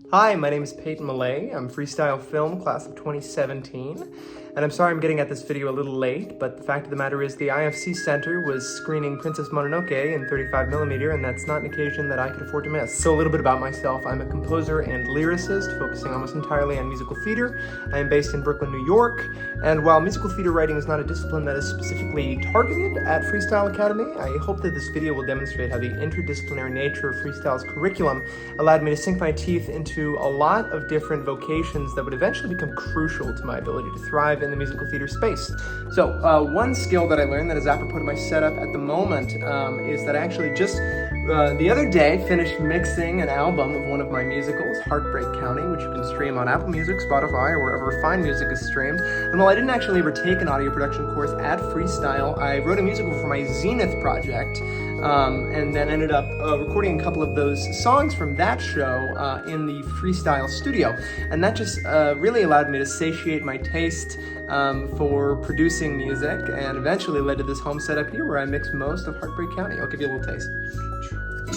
Hi, my name is Payton I'm freestyle film class of 2017, and I'm sorry I'm getting at this video a little late, but the fact of the matter is the IFC Center was screening Princess Mononoke in 35mm, and that's not an occasion that I could afford to miss. So a little bit about myself. I'm a composer and lyricist, focusing almost entirely on musical theater. I am based in Brooklyn, New York, and while musical theater writing is not a discipline that is specifically targeted at Freestyle Academy, I hope that this video will demonstrate how the interdisciplinary nature of Freestyle's curriculum allowed me to sink my teeth into a lot of different vocations that would eventually become crucial to my ability to thrive in the musical theater space. So one skill that I learned that is apropos to my setup at the moment is that I actually just the other day finished mixing an album of one of my musicals, Heartbreak County, which you can stream on Apple Music, Spotify, or wherever fine music is streamed. And while I didn't actually ever take an audio production course at Freestyle, I wrote a musical for my Zenith project, and then ended up recording a couple of those songs from that show in the Freestyle studio. And that just really allowed me to satiate my taste for producing music, and eventually led to this home setup here where I mix most of Heartbreak County. I'll give you a little taste.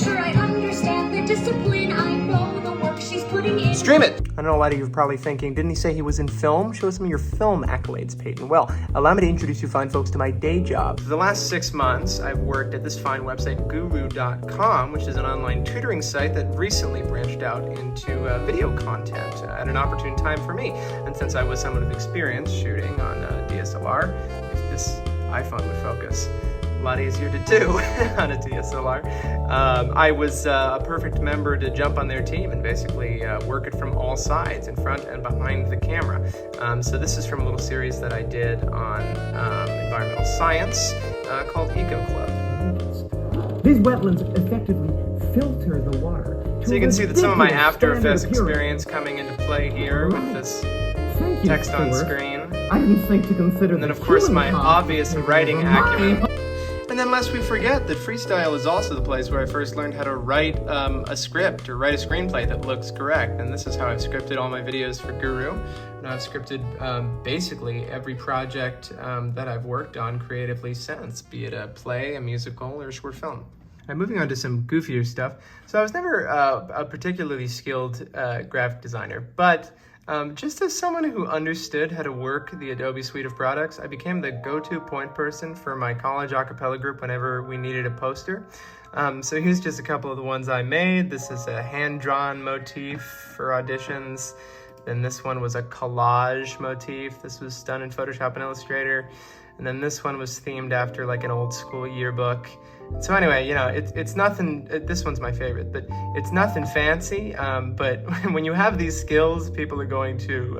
Sure, I understand the discipline, I know the work she's putting in. Stream it! I know a lot of you are probably thinking, didn't he say he was in film? Show us some of your film accolades, Payton. Well, allow me to introduce you fine folks to my day job. For the last 6 months, I've worked at this fine website, guru.com, which is an online tutoring site that recently branched out into video content at an opportune time for me. And since I was someone of experience shooting on DSLR, if this iPhone would focus, a lot easier to do on a DSLR. I was a perfect member to jump on their team and basically work it from all sides, in front and behind the camera. So this is from a little series that I did on environmental science called Eco Club. These wetlands effectively filter the water. So you can see that some of my After Effects experience coming into play here with this text on screen. I didn't think to consider. And then of course my obvious writing acumen. And then lest we forget that Freestyle is also the place where I first learned how to write a script or write a screenplay that looks correct. And this is how I've scripted all my videos for Guru. And I've scripted basically every project that I've worked on creatively since, be it a play, a musical, or a short film. Now, moving on to some goofier stuff. So I was never a particularly skilled graphic designer, but just as someone who understood how to work the Adobe suite of products, I became the go-to point person for my college a cappella group whenever we needed a poster. So here's just a couple of the ones I made. This is a hand-drawn motif for auditions. Then this one was a collage motif. This was done in Photoshop and Illustrator. And then this one was themed after like an old school yearbook. So anyway, you know, it's nothing, this one's my favorite, but it's nothing fancy, but when you have these skills, people are going to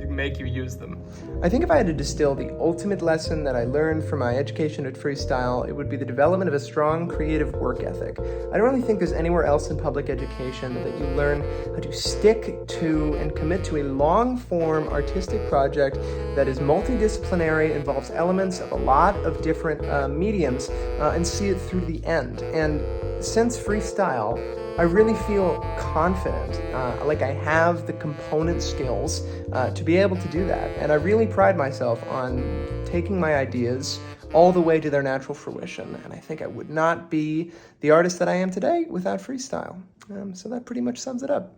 make you use them. I think if I had to distill the ultimate lesson that I learned from my education at Freestyle, it would be the development of a strong creative work ethic. I don't really think there's anywhere else in public education that you learn how to stick to and commit to a long-form artistic project that is multidisciplinary, involves elements of a lot of different mediums, and see it through to the end. And since Freestyle, I really feel confident, like I have the component skills to be able to do that. And I really pride myself on taking my ideas all the way to their natural fruition. And I think I would not be the artist that I am today without Freestyle. So that pretty much sums it up.